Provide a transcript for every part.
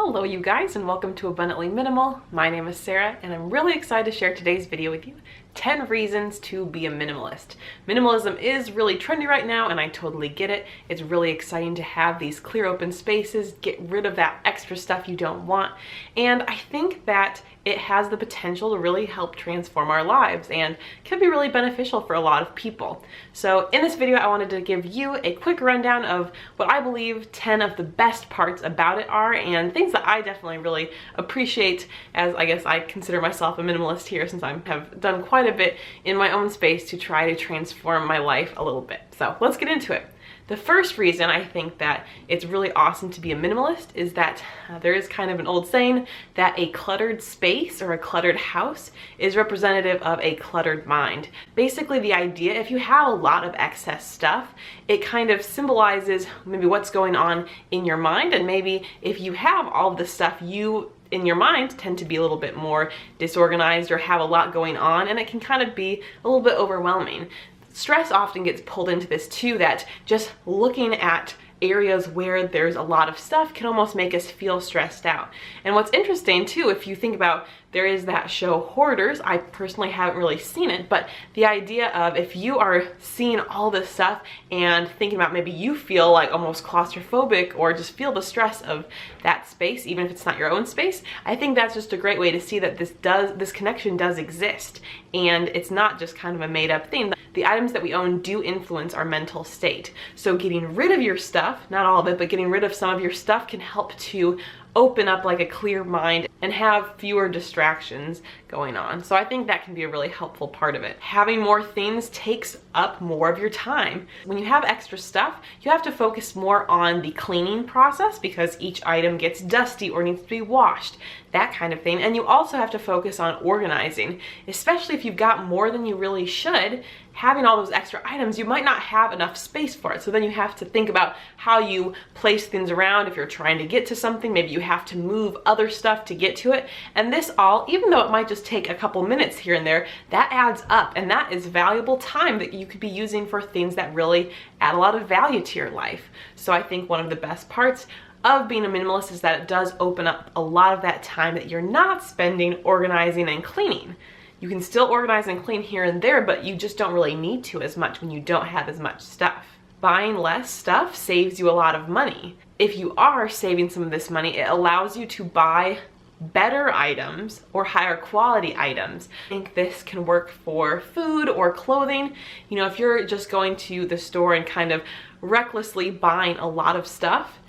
Hello you guys, and welcome to Abundantly Minimal. My name is Sarah and I'm really excited to share today's video with you. 10 reasons to be a minimalist. Minimalism is really trendy right now and I totally get it. It's really exciting to have these clear open spaces, get rid of that extra stuff you don't want. And I think that it has the potential to really help transform our lives and can be really beneficial for a lot of people. So in this video, I wanted to give you a quick rundown of what I believe 10 of the best parts about it are and things that I definitely really appreciate, as I guess I consider myself a minimalist here since I have done quite a bit in my own space to try to transform my life a little bit. So let's get into it. The first reason I think that it's really awesome to be a minimalist is that there is kind of an old saying that a cluttered space or a cluttered house is representative of a cluttered mind. Basically, the idea, if you have a lot of excess stuff, it kind of symbolizes maybe what's going on in your mind, and maybe if you have all of the stuff, you in your mind tend to be a little bit more disorganized or have a lot going on, and it can kind of be a little bit overwhelming. Stress often gets pulled into this too, that just looking at areas where there's a lot of stuff can almost make us feel stressed out. And what's interesting too, if you think about, there is that show Hoarders. I personally haven't really seen it, but the idea of if you are seeing all this stuff and thinking about maybe you feel like almost claustrophobic or just feel the stress of that space, even if it's not your own space, I think that's just a great way to see that this connection does exist and it's not just kind of a made up thing. The items that we own do influence our mental state. So getting rid of your stuff, not all of it, but getting rid of some of your stuff can help to open up like a clear mind and have fewer distractions going on. So I think that can be a really helpful part of it. Having more things takes up more of your time. When you have extra stuff, you have to focus more on the cleaning process because each item gets dusty or needs to be washed, that kind of thing. And you also have to focus on organizing, especially if you've got more than you really should. Having all those extra items, you might not have enough space for it. So then you have to think about how you place things around. If you're trying to get to something, maybe you have to move other stuff to get to it. And this all, even though it might just take a couple minutes here and there, that adds up. And that is valuable time that you could be using for things that really add a lot of value to your life. So I think one of the best parts of being a minimalist is that it does open up a lot of that time that you're not spending organizing and cleaning. You can still organize and clean here and there, but you just don't really need to as much when you don't have as much stuff. Buying less stuff saves you a lot of money. If you are saving some of this money, it allows you to buy better items or higher quality items. I think this can work for food or clothing. You know, if you're just going to the store and kind of recklessly buying a lot of stuff,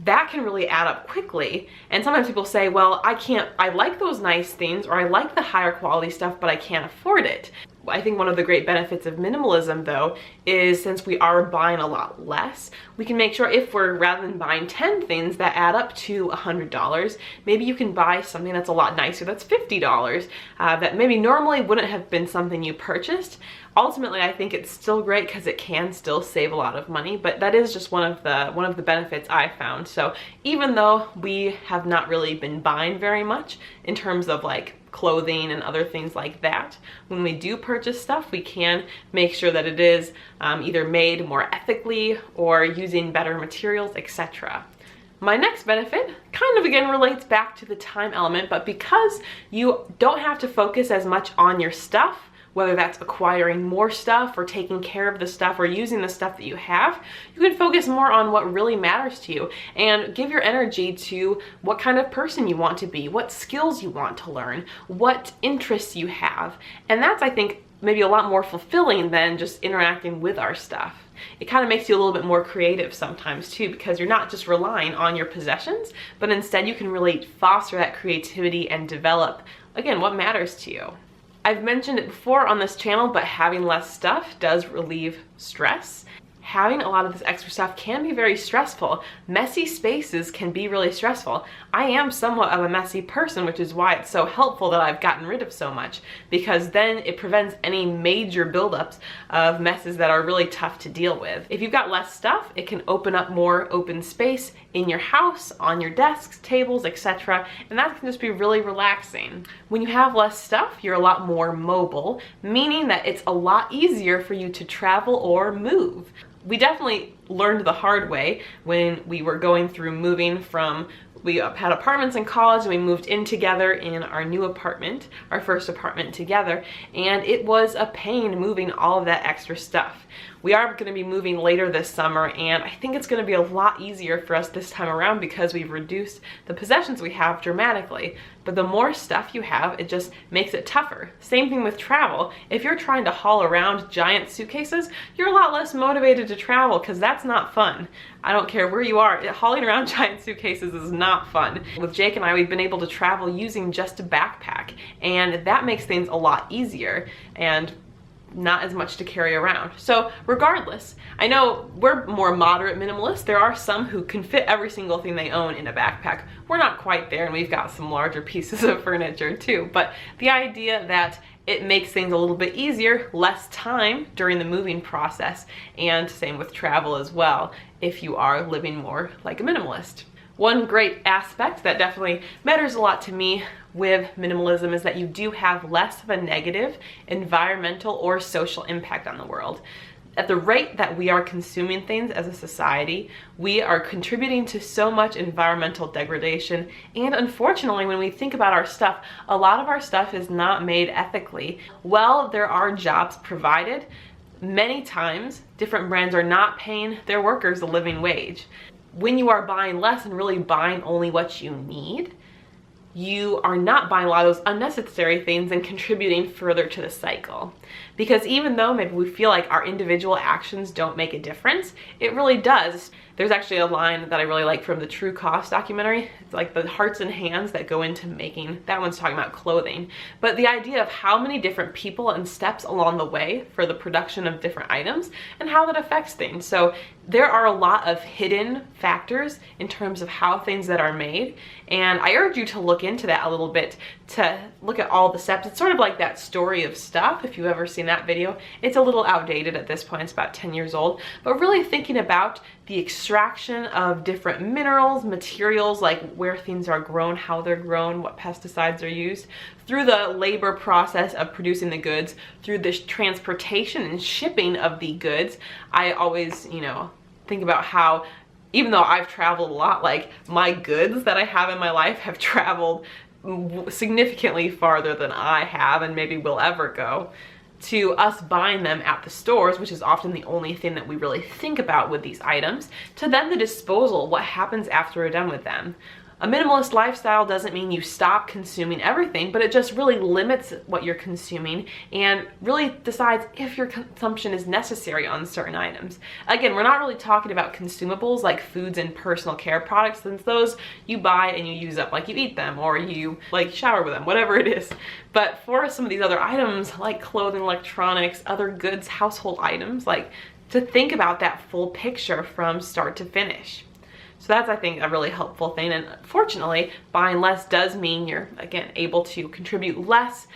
that can really add up quickly. And sometimes people say, well, I like those nice things or I like the higher quality stuff, but I can't afford it. I think one of the great benefits of minimalism though is since we are buying a lot less, we can make sure if we're, rather than buying 10 things that add up to $100, maybe you can buy something that's a lot nicer that's $50, that maybe normally wouldn't have been something you purchased. Ultimately, I think it's still great because it can still save a lot of money, but that is just one of the benefits I found. So even though we have not really been buying very much in terms of like clothing and other things like that, when we do purchase stuff, we can make sure that it is either made more ethically or using better materials, etc. My next benefit kind of again relates back to the time element, but because you don't have to focus as much on your stuff, whether that's acquiring more stuff or taking care of the stuff or using the stuff that you have, you can focus more on what really matters to you and give your energy to what kind of person you want to be, what skills you want to learn, what interests you have. And that's, I think, maybe a lot more fulfilling than just interacting with our stuff. It kind of makes you a little bit more creative sometimes too, because you're not just relying on your possessions, but instead you can really foster that creativity and develop, again, what matters to you. I've mentioned it before on this channel, but having less stuff does relieve stress. Having a lot of this extra stuff can be very stressful. Messy spaces can be really stressful. I am somewhat of a messy person, which is why it's so helpful that I've gotten rid of so much, because then it prevents any major buildups of messes that are really tough to deal with. If you've got less stuff, it can open up more open space in your house, on your desks, tables, etc. And that can just be really relaxing. When you have less stuff, you're a lot more mobile, meaning that it's a lot easier for you to travel or move. We definitely learned the hard way when we were going through moving from We had apartments in college and we moved in together in our new apartment, our first apartment together, and it was a pain moving all of that extra stuff. We are going to be moving later this summer, and I think it's going to be a lot easier for us this time around because we've reduced the possessions we have dramatically. But the more stuff you have, it just makes it tougher. Same thing with travel. If you're trying to haul around giant suitcases, you're a lot less motivated to travel because that's not fun. I don't care where you are, hauling around giant suitcases is not fun. With Jake and I, we've been able to travel using just a backpack, and that makes things a lot easier and not as much to carry around. So regardless, I know we're more moderate minimalists. There are some who can fit every single thing they own in a backpack. We're not quite there, and we've got some larger pieces of furniture too. But the idea that it makes things a little bit easier, less time during the moving process, and same with travel as well, if you are living more like a minimalist. One great aspect that definitely matters a lot to me with minimalism is that you do have less of a negative environmental or social impact on the world. At the rate that we are consuming things as a society, we are contributing to so much environmental degradation. And unfortunately, when we think about our stuff, a lot of our stuff is not made ethically. While there are jobs provided, many times different brands are not paying their workers a living wage. When you are buying less and really buying only what you need, you are not buying a lot of those unnecessary things and contributing further to the cycle. Because even though maybe we feel like our individual actions don't make a difference, it really does. There's actually a line that I really like from the True Cost documentary. It's like the hearts and hands that go into making, that one's talking about clothing. But the idea of how many different people and steps along the way for the production of different items and how that affects things. So there are a lot of hidden factors in terms of how things that are made. And I urge you to look into that a little bit, to look at all the steps. It's sort of like that Story of Stuff, if you've ever seen that video. It's a little outdated at this point, it's about 10 years old, but really thinking about the extraction of different minerals, materials, like where things are grown, how they're grown, what pesticides are used, through the labor process of producing the goods, through the transportation and shipping of the goods. I always, think about how, even though I've traveled a lot, like my goods that I have in my life have traveled significantly farther than I have and maybe will ever go, to us buying them at the stores, which is often the only thing that we really think about with these items, to then the disposal, what happens after we're done with them. A minimalist lifestyle doesn't mean you stop consuming everything, but it just really limits what you're consuming and really decides if your consumption is necessary on certain items. Again, we're not really talking about consumables like foods and personal care products, since those you buy and you use up, like you eat them or you like shower with them, whatever it is. But for some of these other items like clothing, electronics, other goods, household items, like to think about that full picture from start to finish. So that's, I think, a really helpful thing. And fortunately, buying less does mean you're, again, able to contribute less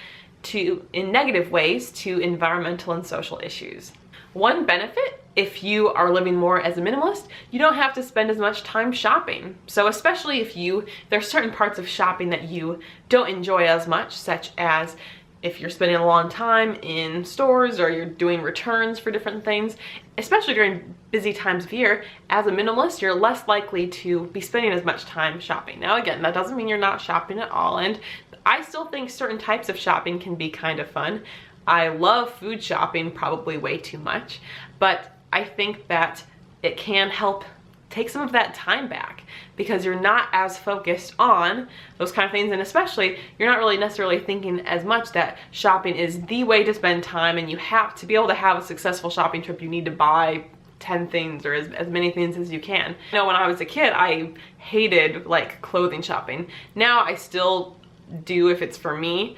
in negative ways to environmental and social issues. One benefit, if you are living more as a minimalist, you don't have to spend as much time shopping. So especially if there's certain parts of shopping that you don't enjoy as much, such as if you're spending a long time in stores or you're doing returns for different things, especially during busy times of year, as a minimalist, you're less likely to be spending as much time shopping. Now again, that doesn't mean you're not shopping at all, and I still think certain types of shopping can be kind of fun. I love food shopping probably way too much, but I think that it can help take some of that time back because you're not as focused on those kind of things, and especially you're not really necessarily thinking as much that shopping is the way to spend time, and you have to be able to have a successful shopping trip, you need to buy 10 things or as many things as you can. When I was a kid, I hated like clothing shopping. Now I still do if it's for me,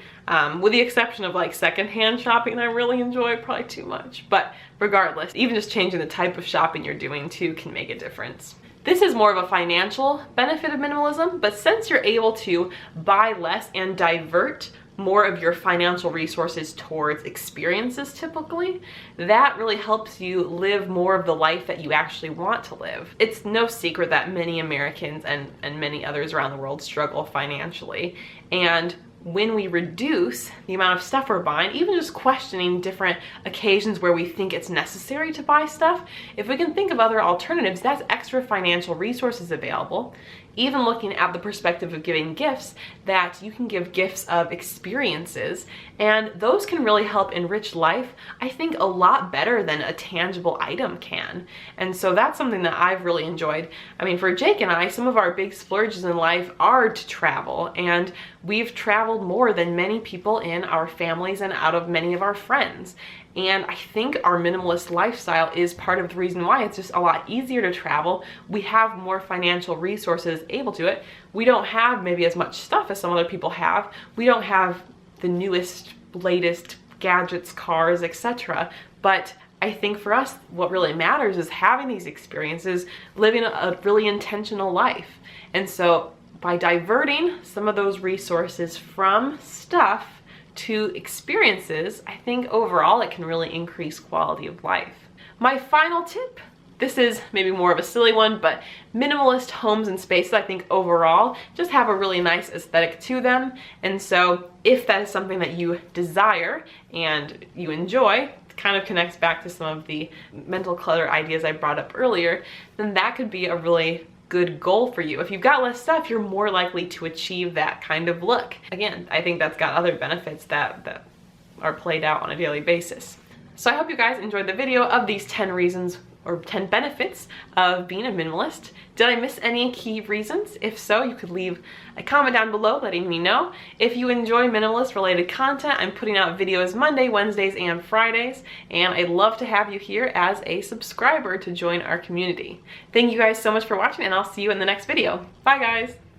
with the exception of like secondhand shopping I really enjoy probably too much. But regardless, even just changing the type of shopping you're doing too can make a difference. This is more of a financial benefit of minimalism, but since you're able to buy less and divert more of your financial resources towards experiences typically, that really helps you live more of the life that you actually want to live. It's no secret that many Americans and many others around the world struggle financially, and when we reduce the amount of stuff we're buying, even just questioning different occasions where we think it's necessary to buy stuff, if we can think of other alternatives, that's extra financial resources available. even looking at the perspective of giving gifts, that you can give gifts of experiences, and those can really help enrich life, I think, a lot better than a tangible item can. And so that's something that I've really enjoyed. I mean, for Jake and I, some of our big splurges in life are to travel, and we've traveled more than many people in our families and out of many of our friends. And I think our minimalist lifestyle is part of the reason why. It's just a lot easier to travel. We have more financial resources able to it. We don't have maybe as much stuff as some other people have. We don't have the newest, latest gadgets, cars, etc. But I think for us, what really matters is having these experiences, living a really intentional life. And so by diverting some of those resources from stuff to experiences, I think overall it can really increase quality of life. My final tip, this is maybe more of a silly one, but minimalist homes and spaces, I think overall just have a really nice aesthetic to them. And so if that is something that you desire and you enjoy, it kind of connects back to some of the mental clutter ideas I brought up earlier, then that could be a really good goal for you. If you've got less stuff, you're more likely to achieve that kind of look. Again, I think that's got other benefits that are played out on a daily basis. So I hope you guys enjoyed the video of these 10 reasons or 10 benefits of being a minimalist. Did I miss any key reasons? If so, you could leave a comment down below letting me know. If you enjoy minimalist related content, I'm putting out videos Monday, Wednesdays, and Fridays, and I'd love to have you here as a subscriber to join our community. Thank you guys so much for watching, and I'll see you in the next video. Bye guys!